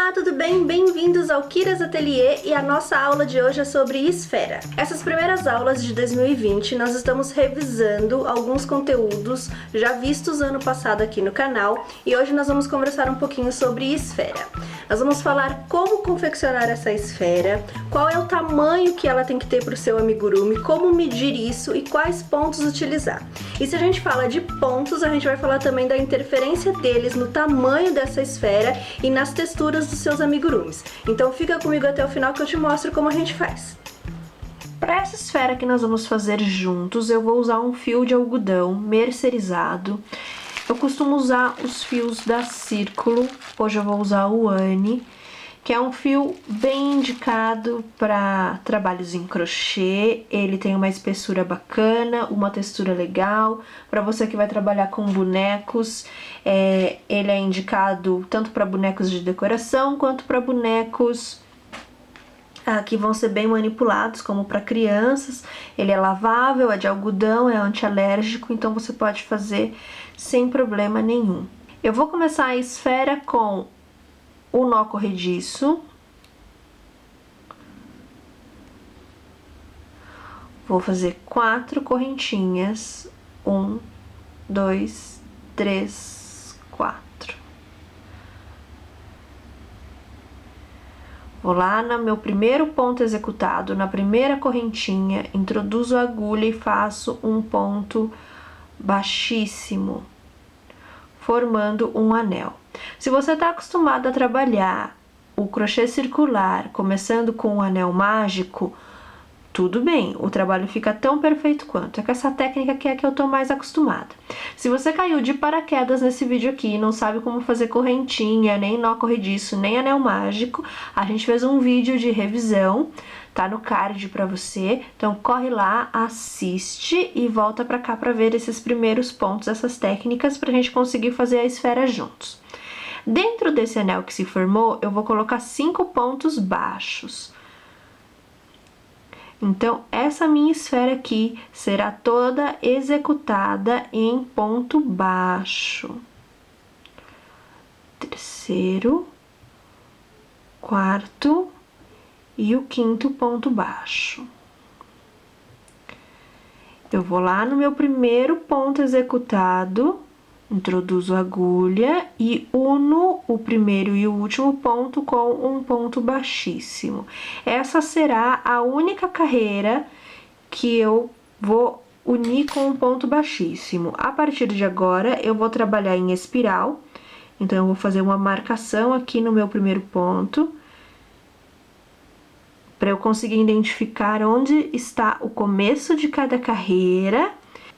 Olá, tudo bem? Bem-vindos ao Kira's Atelier e a nossa aula de hoje é sobre esfera. Essas primeiras aulas de 2020 nós estamos revisando alguns conteúdos já vistos ano passado aqui no canal e hoje nós vamos conversar um pouquinho sobre esfera. Nós vamos falar como confeccionar essa esfera, qual é o tamanho que ela tem que ter para o seu amigurumi, como medir isso e quais pontos utilizar. E se a gente fala de pontos, a gente vai falar também da interferência deles no tamanho dessa esfera e nas texturas dos seus amigurumis. Então fica comigo até o final que eu te mostro como a gente faz. Para essa esfera que nós vamos fazer juntos, eu vou usar um fio de algodão mercerizado. Eu costumo usar os fios da Círculo, hoje eu vou usar o Anne, que é um fio bem indicado para trabalhos em crochê. Ele tem uma espessura bacana, uma textura legal. Para você que vai trabalhar com bonecos, ele é indicado tanto para bonecos de decoração quanto para bonecos que vão ser bem manipulados, como para crianças. Ele é lavável, é de algodão, é antialérgico, então você pode fazer sem problema nenhum. Eu vou começar a esfera com o nó corrediço. Vou fazer 4 correntinhas. 1, 2, 3, 4. Vou lá no meu primeiro ponto executado, na primeira correntinha, introduzo a agulha e faço um ponto baixíssimo, formando um anel. Se você está acostumado a trabalhar o crochê circular, começando com um anel mágico, tudo bem, o trabalho fica tão perfeito quanto. É com essa técnica que é que eu tô mais acostumada. Se você caiu de paraquedas nesse vídeo aqui e não sabe como fazer correntinha, nem nó corrediço, nem anel mágico, a gente fez um vídeo de revisão, tá no card pra você. Então corre lá, assiste e volta pra cá pra ver esses primeiros pontos, essas técnicas, pra gente conseguir fazer a esfera juntos. Dentro desse anel que se formou, eu vou colocar 5 pontos baixos. Então, essa minha esfera aqui será toda executada em ponto baixo. Terceiro, quarto e o quinto ponto baixo. Eu vou lá no meu primeiro ponto executado, introduzo a agulha e uno o primeiro e o último ponto com um ponto baixíssimo. Essa será a única carreira que eu vou unir com um ponto baixíssimo. A partir de agora, eu vou trabalhar em espiral. Então, eu vou fazer uma marcação aqui no meu primeiro ponto, para eu conseguir identificar onde está o começo de cada carreira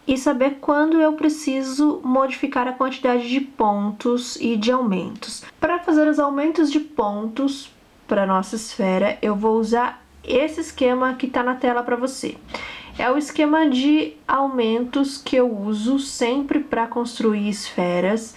e saber quando eu preciso modificar a quantidade de pontos e de aumentos. Para fazer os aumentos de pontos para nossa esfera, eu vou usar esse esquema que está na tela para você. É o esquema de aumentos que eu uso sempre para construir esferas.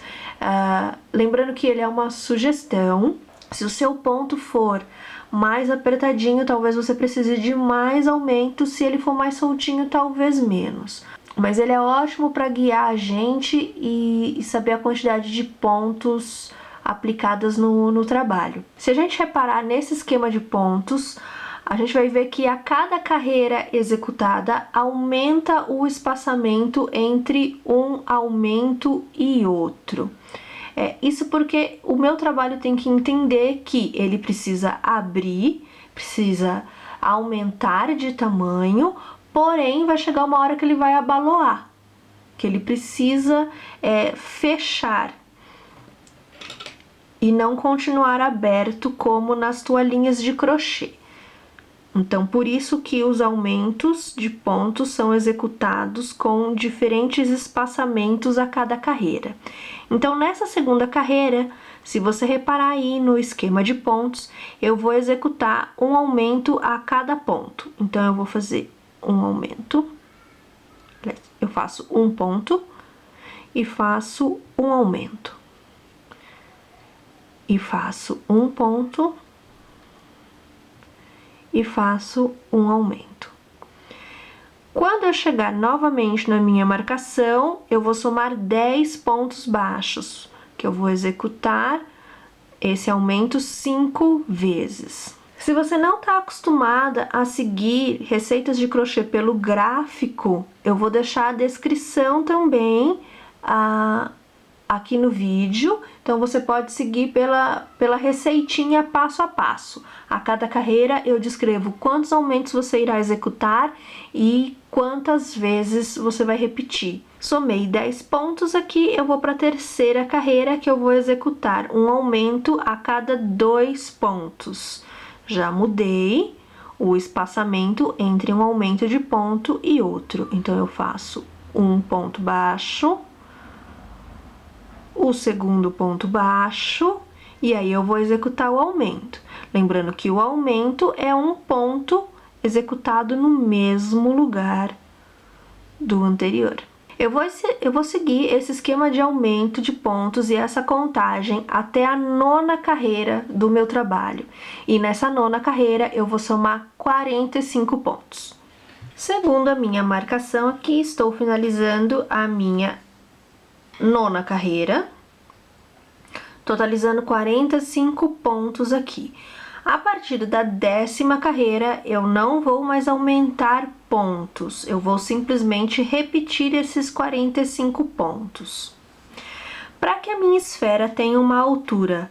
Lembrando que ele é uma sugestão. Se o seu ponto for mais apertadinho, talvez você precise de mais aumentos. Se ele for mais soltinho, talvez menos. Mas ele é ótimo para guiar a gente e saber a quantidade de pontos aplicadas no trabalho. Se a gente reparar nesse esquema de pontos, a gente vai ver que a cada carreira executada aumenta o espaçamento entre um aumento e outro. Isso porque o meu trabalho tem que entender que ele precisa abrir, precisa aumentar de tamanho, porém, vai chegar uma hora que ele vai abaloar, que ele precisa fechar e não continuar aberto como nas toalhinhas de crochê. Então, por isso que os aumentos de pontos são executados com diferentes espaçamentos a cada carreira. Então, nessa segunda carreira, se você reparar aí no esquema de pontos, eu vou executar um aumento a cada ponto. Então, eu vou fazer um aumento, eu faço um ponto e faço um aumento, e faço um ponto e faço um aumento. Quando eu chegar novamente na minha marcação, eu vou somar 10 pontos baixos, que eu vou executar esse aumento 5 vezes. Se você não está acostumada a seguir receitas de crochê pelo gráfico, eu vou deixar a descrição também aqui no vídeo. Então você pode seguir pela receitinha passo a passo. A cada carreira eu descrevo quantos aumentos você irá executar e quantas vezes você vai repetir. Somei 10 pontos aqui, eu vou para a terceira carreira que eu vou executar um aumento a cada 2 pontos. Já mudei o espaçamento entre um aumento de ponto e outro. Então, eu faço um ponto baixo, o segundo ponto baixo, e aí eu vou executar o aumento. Lembrando que o aumento é um ponto executado no mesmo lugar do anterior. Eu vou seguir esse esquema de aumento de pontos e essa contagem até a 9ª carreira do meu trabalho. E nessa 9ª carreira eu vou somar 45 pontos. Segundo a minha marcação aqui, estou finalizando a minha 9ª carreira, totalizando 45 pontos aqui. A partir da 10ª carreira, eu não vou mais aumentar pontos, eu vou simplesmente repetir esses 45 pontos. Para que a minha esfera tenha uma altura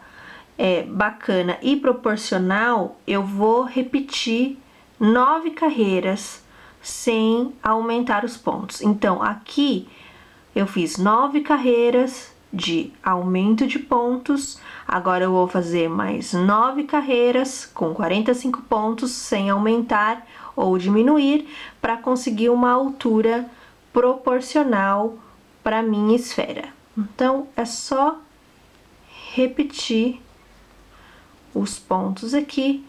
bacana e proporcional, eu vou repetir 9 carreiras sem aumentar os pontos. Então, aqui eu fiz 9 carreiras de aumento de pontos, agora eu vou fazer mais 9 carreiras com 45 pontos sem aumentar ou diminuir para conseguir uma altura proporcional para minha esfera. Então, é só repetir os pontos aqui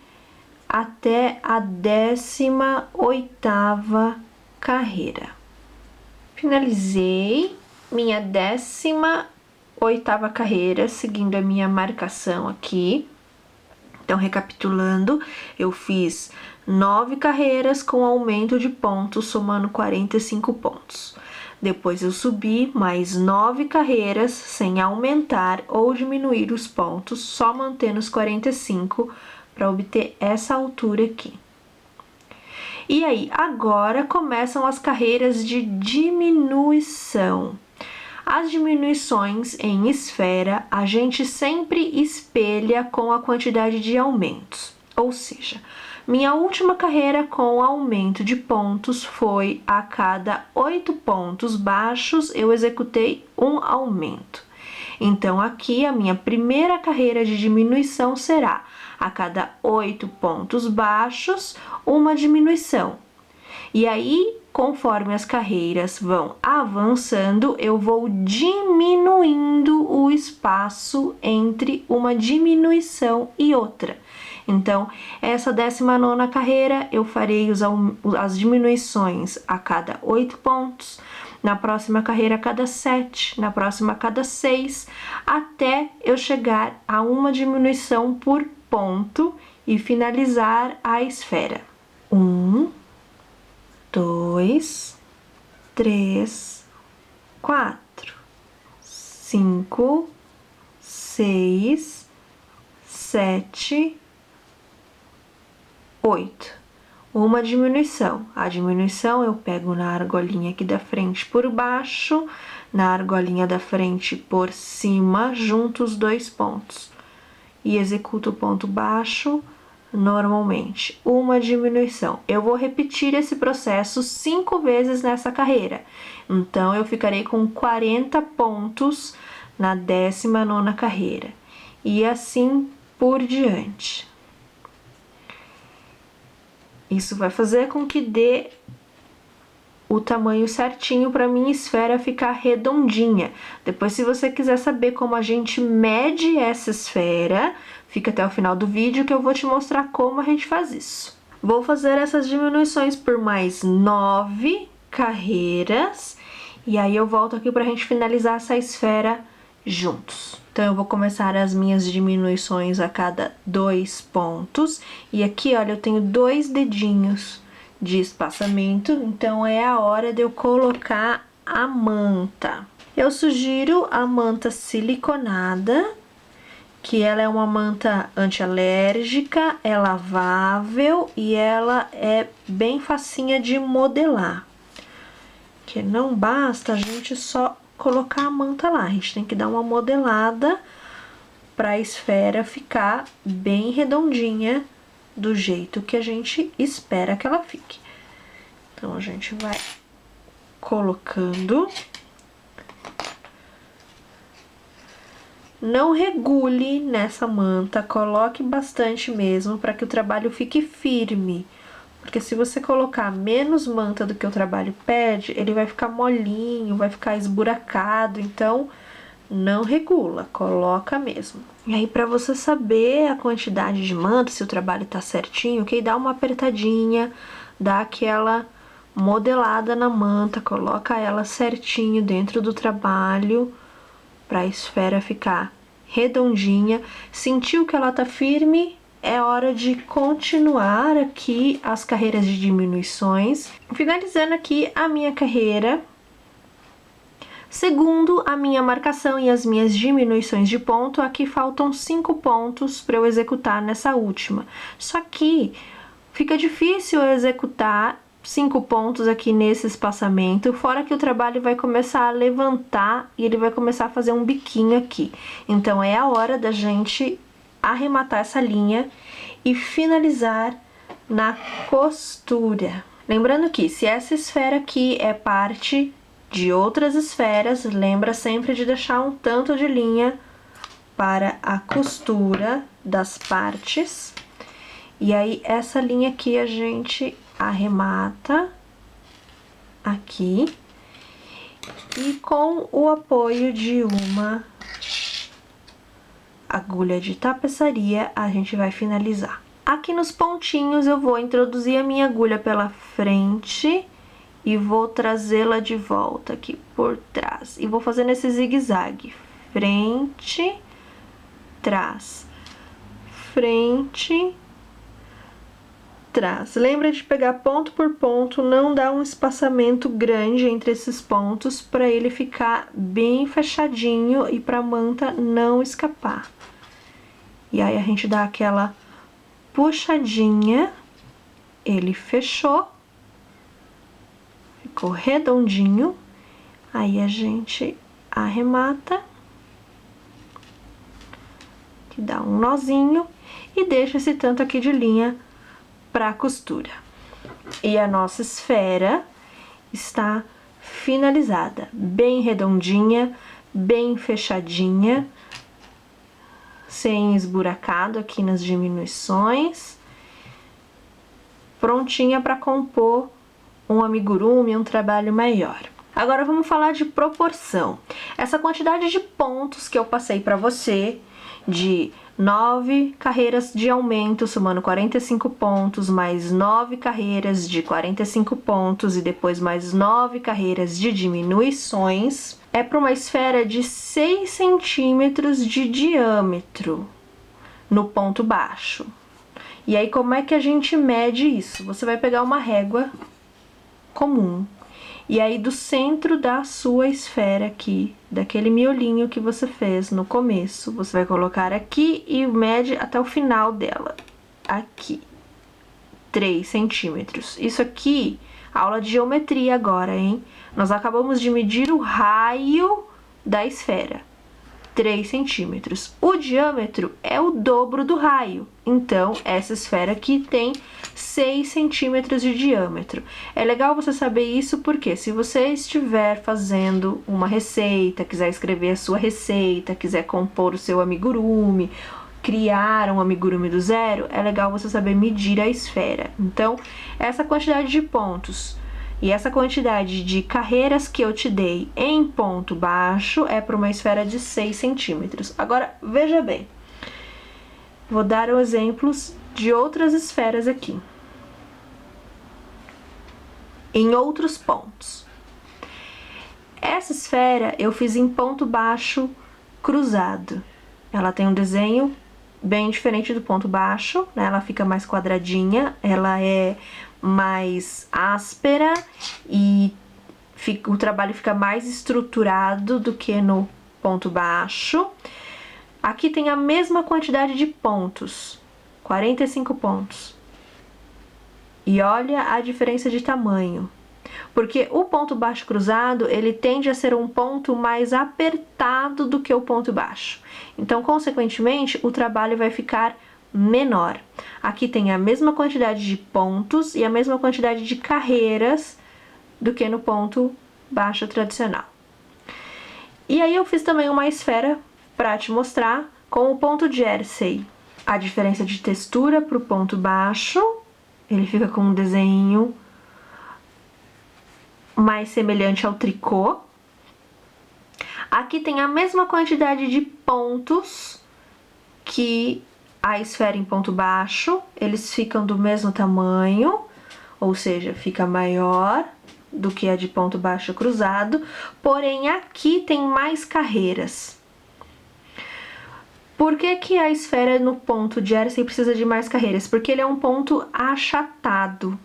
até a 18ª carreira. Finalizei minha 18ª carreira, seguindo a minha marcação aqui. Então, recapitulando, eu fiz 9 carreiras com aumento de pontos, somando 45 pontos. Depois eu subi mais 9 carreiras sem aumentar ou diminuir os pontos, só mantendo os 45 para obter essa altura aqui. E aí, agora começam as carreiras de diminuição. As diminuições em esfera, a gente sempre espelha com a quantidade de aumentos. Ou seja, minha última carreira com aumento de pontos foi a cada 8 pontos baixos, eu executei um aumento. Então, aqui a minha primeira carreira de diminuição será a cada 8 pontos baixos, uma diminuição. E aí, conforme as carreiras vão avançando, eu vou diminuindo o espaço entre uma diminuição e outra. Então, essa 19ª carreira, eu farei as diminuições a cada 8 pontos, na próxima carreira a cada 7, na próxima a cada 6, até eu chegar a uma diminuição por ponto e finalizar a esfera. 1, 2, 3, 4, 5, 6, 7, 8. Uma diminuição. A diminuição eu pego na argolinha aqui da frente por baixo, na argolinha da frente por cima, junto os 2 pontos. E executo o ponto baixo normalmente. Uma diminuição. Eu vou repetir esse processo 5 vezes nessa carreira. Então, eu ficarei com 40 pontos na 19ª carreira. E assim por diante. Isso vai fazer com que dê o tamanho certinho para minha esfera ficar redondinha. Depois, se você quiser saber como a gente mede essa esfera, fica até o final do vídeo que eu vou te mostrar como a gente faz isso. Vou fazer essas diminuições por mais 9 carreiras e aí eu volto aqui pra gente finalizar essa esfera juntos. Então, eu vou começar as minhas diminuições a cada 2 pontos e aqui, olha, eu tenho 2 dedinhos de espaçamento, então é a hora de eu colocar a manta. Eu sugiro a manta siliconada que ela é uma manta antialérgica, é lavável e ela é bem facinha de modelar. Que não basta a gente só colocar a manta lá, a gente tem que dar uma modelada para a esfera ficar bem redondinha do jeito que a gente espera que ela fique. Então a gente vai colocando. Não regule nessa manta, coloque bastante mesmo para que o trabalho fique firme. Porque se você colocar menos manta do que o trabalho pede, ele vai ficar molinho, vai ficar esburacado, então não regula, coloca mesmo. E aí para você saber a quantidade de manta, se o trabalho tá certinho, ok? Dá uma apertadinha, dá aquela modelada na manta, coloca ela certinho dentro do trabalho para a esfera ficar redondinha. Sentiu que ela tá firme? É hora de continuar aqui as carreiras de diminuições. Finalizando aqui a minha carreira, segundo a minha marcação e as minhas diminuições de ponto, aqui faltam 5 pontos para eu executar nessa última. Só que fica difícil eu executar 5 pontos aqui nesse espaçamento, fora que o trabalho vai começar a levantar e ele vai começar a fazer um biquinho aqui. Então é a hora da gente arrematar essa linha e finalizar na costura. Lembrando que se essa esfera aqui é parte de outras esferas, lembra sempre de deixar um tanto de linha para a costura das partes. E aí essa linha aqui a gente arremata aqui e com o apoio de uma agulha de tapeçaria a gente vai finalizar. Aqui nos pontinhos eu vou introduzir a minha agulha pela frente e vou trazê-la de volta aqui por trás. E vou fazer nesse zigue-zague, frente, trás, frente, trás. Lembra de pegar ponto por ponto, não dar um espaçamento grande entre esses pontos para ele ficar bem fechadinho e para a manta não escapar. E aí a gente dá aquela puxadinha, ele fechou, ficou redondinho, aí a gente arremata, que dá um nozinho e deixa esse tanto aqui de linha para costura. E a nossa esfera está finalizada, bem redondinha, bem fechadinha, sem esburacado aqui nas diminuições, prontinha para compor um amigurumi, um trabalho maior. Agora vamos falar de proporção. Essa quantidade de pontos que eu passei para você, de 9 carreiras de aumento, somando 45 pontos, mais 9 carreiras de 45 pontos e depois mais 9 carreiras de diminuições, é para uma esfera de 6 centímetros de diâmetro no ponto baixo. E aí, como é que a gente mede isso? Você vai pegar uma régua comum e aí do centro da sua esfera aqui, daquele miolinho que você fez no começo, você vai colocar aqui e mede até o final dela, aqui, 3 centímetros. Isso aqui, aula de geometria agora, hein? Nós acabamos de medir o raio da esfera, 3 centímetros. O diâmetro é o dobro do raio, então essa esfera aqui tem 6 centímetros de diâmetro. É legal você saber isso porque se você estiver fazendo uma receita, quiser escrever a sua receita, quiser compor o seu amigurumi, criar um amigurumi do zero, é legal você saber medir a esfera. Então, essa quantidade de pontos e essa quantidade de carreiras que eu te dei em ponto baixo é para uma esfera de 6 centímetros. Agora, veja bem, vou dar exemplos de outras esferas aqui, em outros pontos. Essa esfera eu fiz em ponto baixo cruzado. Ela tem um desenho bem diferente do ponto baixo, né? Ela fica mais quadradinha, ela é mais áspera e o trabalho fica mais estruturado do que no ponto baixo. Aqui tem a mesma quantidade de pontos, 45 pontos. E olha a diferença de tamanho. Porque o ponto baixo cruzado, ele tende a ser um ponto mais apertado do que o ponto baixo. Então, consequentemente, o trabalho vai ficar menor. Aqui tem a mesma quantidade de pontos e a mesma quantidade de carreiras do que no ponto baixo tradicional. E aí eu fiz também uma esfera para te mostrar com o ponto jersey. A diferença de textura para o ponto baixo, ele fica com um desenho mais semelhante ao tricô. Aqui tem a mesma quantidade de pontos que a esfera em ponto baixo, eles ficam do mesmo tamanho, ou seja, fica maior do que a de ponto baixo cruzado, porém aqui tem mais carreiras. Por que que a esfera no ponto jersey precisa de mais carreiras? Porque ele é um ponto achatado.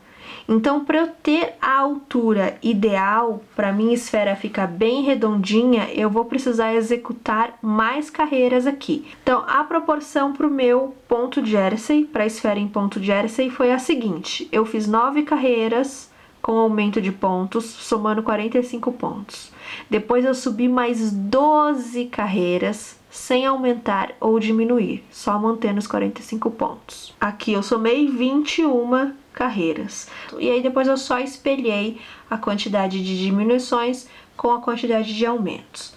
Então, para eu ter a altura ideal, para minha esfera ficar bem redondinha, eu vou precisar executar mais carreiras aqui. Então, a proporção para o meu ponto jersey, para a esfera em ponto jersey, foi a seguinte. Eu fiz 9 carreiras com aumento de pontos, somando 45 pontos. Depois eu subi mais 12 carreiras, sem aumentar ou diminuir, só mantendo os 45 pontos. Aqui eu somei 21 carreiras. E aí depois eu só espelhei a quantidade de diminuições com a quantidade de aumentos,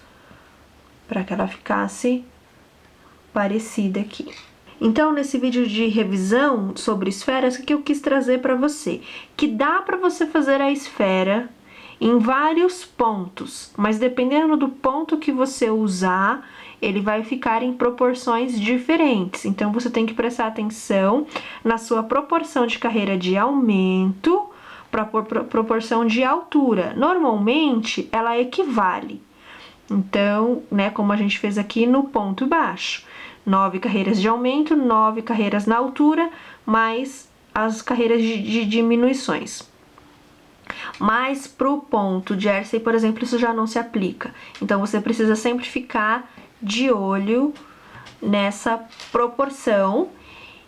para que ela ficasse parecida aqui. Então, nesse vídeo de revisão sobre esferas, o que eu quis trazer para você? Que dá para você fazer a esfera em vários pontos, mas dependendo do ponto que você usar, ele vai ficar em proporções diferentes. Então, você tem que prestar atenção na sua proporção de carreira de aumento para proporção de altura. Normalmente, ela equivale. Então, né, como a gente fez aqui no ponto baixo. 9 carreiras de aumento, 9 carreiras na altura, mais as carreiras de diminuições. Mas para o ponto jersey, por exemplo, isso já não se aplica. Então, você precisa sempre ficar de olho nessa proporção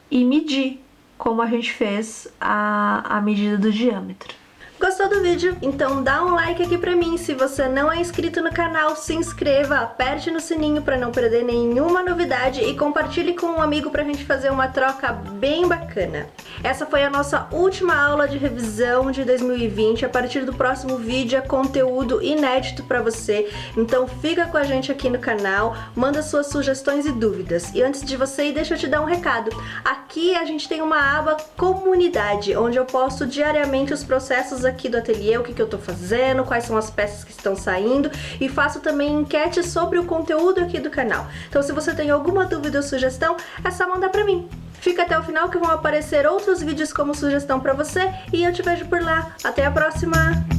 e medir, como a gente fez a medida do diâmetro. Gostou do vídeo? Então dá um like aqui pra mim. Se você não é inscrito no canal, se inscreva, aperte no sininho pra não perder nenhuma novidade e compartilhe com um amigo pra gente fazer uma troca bem bacana. Essa foi a nossa última aula de revisão de 2020. A partir do próximo vídeo é conteúdo inédito pra você. Então fica com a gente aqui no canal, manda suas sugestões e dúvidas. E antes de você ir, deixa eu te dar um recado. Aqui a gente tem uma aba comunidade, onde eu posto diariamente os processos aqui do ateliê, o que eu tô fazendo, quais são as peças que estão saindo, e faço também enquete sobre o conteúdo aqui do canal. Então se você tem alguma dúvida ou sugestão, é só mandar pra mim. Fica até o final que vão aparecer outros vídeos como sugestão pra você e eu te vejo por lá. Até a próxima!